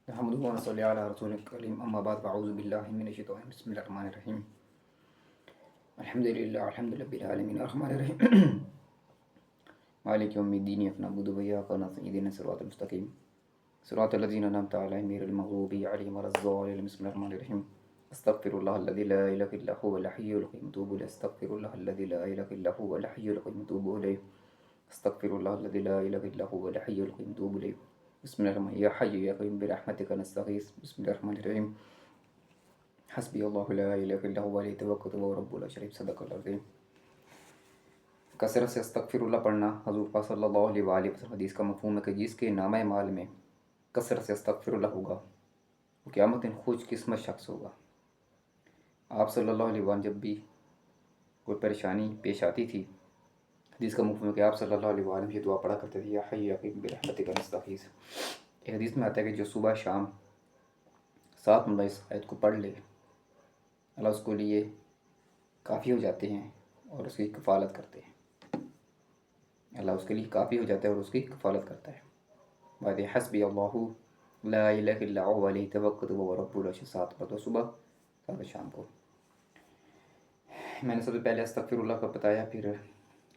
نحمده ونصلي على رسول الكريم أما بعد فأعوذ بالله من الشيطان الرجيم. بسم الله الرحمن الرحيم. الحمد لله رب العالمين الرحمن الرحيم مالك يوم الدين إياك نعبد وإياك نستعين اهدنا الصراط المستقيم صراط الذين أنعمت عليهم غير المغضوب عليهم ولا الضالين. بسم الله الرحمن الرحيم. أستغفر الله الذي لا إله إلا هو الحي القيوم أتوب إليه. أستغفر الله الذي لا إله إلا هو الحي القيوم أتوب إليه. أستغفر الله الذي لا إله إلا هو الحي القيوم أتوب إليه. بسم الله الرحمن الرحيم. يا حي يا قيوم برحمتك نستغيث. بسم الله الرحمن الرحيم. حسبي الله لا إله إلا هو عليه توکلت وهو رب العرش العظیم. صدق اللہ العظیم. کثرت سے استغفر اللہ پڑھنا حضور پاک صلی اللہ علیہ وآلہ وسلم حدیث کا مفہوم ہے کہ جس کے نامہ اعمال میں کثرت سے استغفر اللہ ہوگا وہ قیامت دن خوش قسمت شخص ہوگا. آپ صلی اللہ علیہ وآلہ جب بھی کوئی پریشانی پیش آتی تھی حدیث کا مفہوم ہے کہ آپ صلی اللہ علیہ وآلہ یہ دعا پڑھا کرتے تھے یا حی یا قیوم برحمتک نستغیث. ایک حدیث میں آتا ہے کہ جو صبح شام 7 مرتبہ اس آیت کو پڑھ لے اللہ اس کو لیے کافی ہو جاتے ہیں اور اس کی کفالت کرتے ہیں. اللہ اس کے لیے کافی ہو جاتا ہے اور اس کی کفالت کرتا ہے. بعد حسبی اللہ لا الہ الا هو علیہ توکلت وهو رب العرش العظیم. 7 مرتبہ صبح 7 شام کو. میں نے سب سے پہلے استغفر اللہ کا بتایا، پھر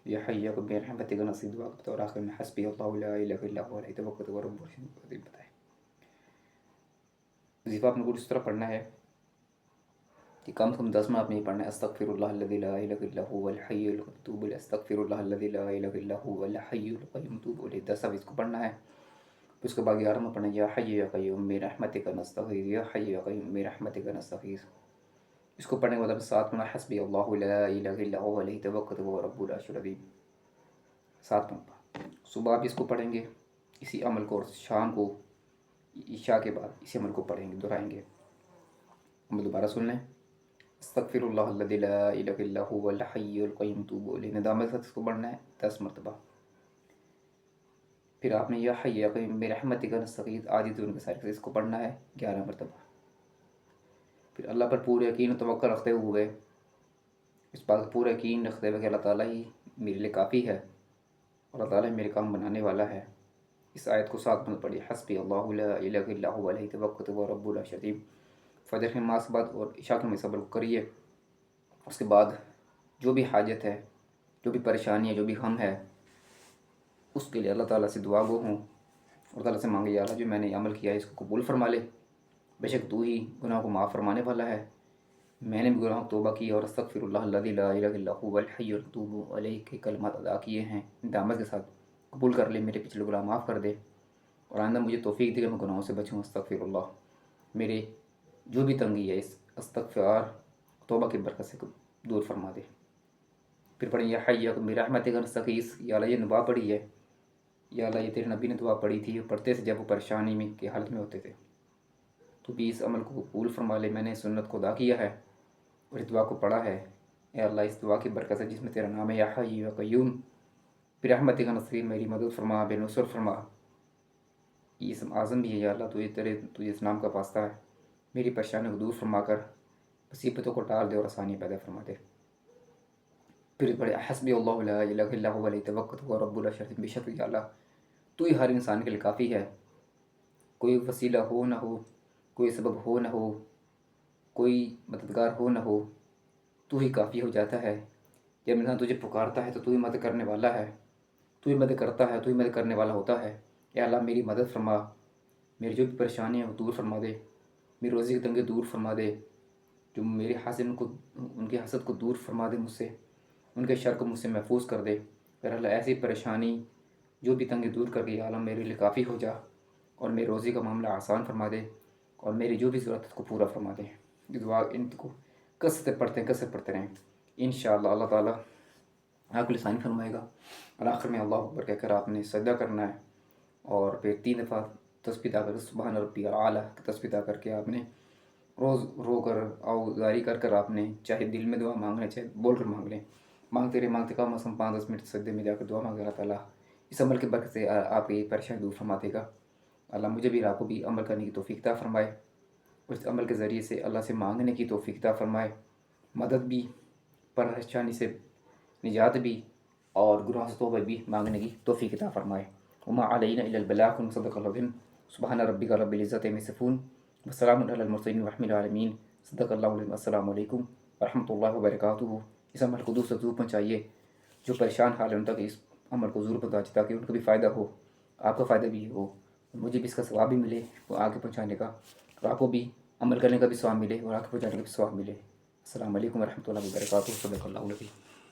یا حی یا قیوم برحمتک نستغیث دعا کا بتایا، اور آخر میں حسبی اللہ لا الہ الا هو علیہ توکلت وهو رب العرش العظیم بتایا. وظیفہ آپ نے کو اس طرح پڑھنا ہے کہ کم سے کم 10 مرتبہ آپ نے یہ پڑھنا ہے استغفر اللہ الذی لا الہ الا هو الحی القیوم اتوب الیہ. استغفر اللہ الذی لا الہ الا هو الحی القیوم اتوب الیہ. 10 دفعہ اس کو پڑھنا ہے. پھر اس کے بعد 11 میں پڑھنا ہے یا حی یا قیوم برحمتک نستغیث یا حی یا قیوم برحمتک نستغیث. اس کو پڑھنے کے بعد 7 میں حسبی اللہ لا الہ الا هو علیہ توکلت وهو رب العرش العظیم. 7 مرتبہ صبح آپ اس کو پڑھیں گے اسی عمل کو، اور شام کو عشاء کے بعد اسی عمل کو پڑھیں گے، دہرائیں گے. ہم دوبارہ سن لیں. استغفر اللہ الذی لا الہ الا هو الحی القیوم اتوب الیہ. ندامت کے ساتھ اس کو پڑھنا ہے 10 مرتبہ. پھر آپ نے یا حی یا قیوم برحمتک نستغیث آدھی دون کے ساتھ اس کو پڑھنا ہے 11 مرتبہ. پھر اللہ پر پورا یقین و توقع رکھتے ہوئے، اس بات کا پورا یقین رکھتے ہوئے کہ اللہ تعالیٰ ہی میرے لیے کافی ہے اور اللہ تعالیٰ میرے کام بنانے والا ہے، اس آیت کو 7 مرتبہ پڑھی. حسبی اللہ لا الہ الا هو علیہ توکلت وهو رب العرش العظیم. فجر کی نماز کے بعد اور عشاء کی نماز صبر کو کریے. اس کے بعد جو بھی حاجت ہے، جو بھی پریشانی ہے، جو بھی غم ہے، اس کے لیے اللہ تعالیٰ سے دعا گو ہوں اور تعالیٰ سے مانگے یا اللہ جو میں نے عمل کیا ہے اس کو قبول فرما لے. بے شک تو ہی گناہ کو معاف فرمانے والا ہے. میں نے بھی گناہ توبہ کی اور استغفر اللہ الذی لا الہ الا هو الحی القیوم علیہ کے کلمات ادا کیے ہیں، ندامت کے ساتھ قبول کر لے، میرے پچھلے گناہ معاف کر دے اور آئندہ مجھے توفیق دے کہ میں گناہوں سے بچوں. استغفر اللہ. میرے جو بھی تنگی ہے اس استغفار توبہ کی برکت سے دور فرما دے. پھر پڑھیں یا حی یا قیوم برحمتک نستغیث. یا اللہ یہ دعا پڑھی ہے، یا اللہ یہ تیرے نبی نے دعا پڑھی تھی، پڑھتے تھے جب وہ پریشانی میں کی حالت میں ہوتے تھے، تو بھی اس عمل کو قبول فرما لے. میں نے سنت کو ادا کیا ہے اور اس دعا کو پڑھا ہے. اے اللہ اس دعا کی برکت سے جس میں تیرا نام ہے یا حی یا قیوم برحمتک نستغیث، میری مدد فرما، بے نصر فرما. یہ اسم اعظم بھی ہے. یا اللہ تجھے اس نام کا واسطہ ہے، میری پریشانی کو دور فرما کر مصیبتوں کو ٹال دے اور آسانی پیدا فرما دے. پھر پڑھے حسبی اللہ لا الہ الا هو علیہ توکلت وهو رب العرش العظیم. بے شک یا اللہ تو ہی ہر انسان کے لیے کافی ہے. کوئی وسیلہ ہو نہ ہو، کوئی سبب ہو نہ ہو، کوئی مددگار ہو نہ ہو، تو ہی کافی ہو جاتا ہے. جب انسان تجھے پکارتا ہے تو تو ہی مدد کرنے والا ہے، تو ہی مدد کرتا ہے، تو ہی مدد کرنے والا ہوتا ہے. اے اللہ میری مدد فرما، میری جو بھی پریشانی ہے وہ دور فرما دے، میری روزی کی تنگی دور فرما دے، جو میرے حاسد کو ان کے حسد کو دور فرما دے مجھ سے، ان کے شر کو مجھ سے محفوظ کر دے. اے اللہ ایسی پریشانی جو بھی تنگی دور کر کے یا اللہ میرے لیے کافی ہو جا اور میری روزی کا معاملہ آسان فرما دے اور میری جو بھی ضرورت ہے کو پورا فرما دے. یہ دعا ان کو کثرت پڑھتے رہیں. انشاءاللہ اللہ تعالیٰ آپ کو لسانی فرمائے گا. اور آخر میں اللہ اکبر کہہ کر آپ نے سجدہ کرنا ہے اور پھر 3 دفعہ تسبیح ادا کر سبحان ربی الاعلیٰ کی تسبیح ادا کر کے آپ نے روز رو کر آوازاری کر کر آپ نے چاہے دل میں دعا مانگ لیں چاہے بول کر مانگ لیں، مانگتے رہے مانگتے کا موسم 5-10 منٹ سجدے میں جا کر دعا مانگے. اللہ تعالیٰ اس عمل کے برکت سے آپ کی پریشانی دور فرما دے گا. اللہ مجھے بھی آپ کو بھی عمل کرنے کی توفیق عطا فرمائے اور اس عمل کے ذریعے سے اللہ سے مانگنے کی توفیق عطا فرمائے، مدد بھی، پریشانی سے نجات بھی اور گناہ سے توبہ بھی مانگنے کی توفیق عطا فرمائے. وما علینا الا البلاغ. صدق اللہ العظیم. سبحان ربک رب العزت عما یصفون وسلام علی المرسلین والحمد للہ العالمین۔ صدق اللہ العظیم۔ السلام علیکم ورحمۃ اللہ وبرکاتہ۔ اس عمل کو دوسروں ضرور پہنچائیے، جو پریشان حال ہے ان تک اس عمل کو ضرور پہنچائیے تاکہ ان کو بھی فائدہ ہو، آپ کا فائدہ بھی ہو، مجھے بھی اس کا ثواب بھی ملے وہ آگے پہنچانے کا، اور آپ کو بھی عمل کرنے کا بھی ثواب ملے اور آگے پہنچانے کا بھی ثواب ملے۔ السلام علیکم ورحمۃ اللہ وبرکاتہ۔ صدق اللہ العظیم۔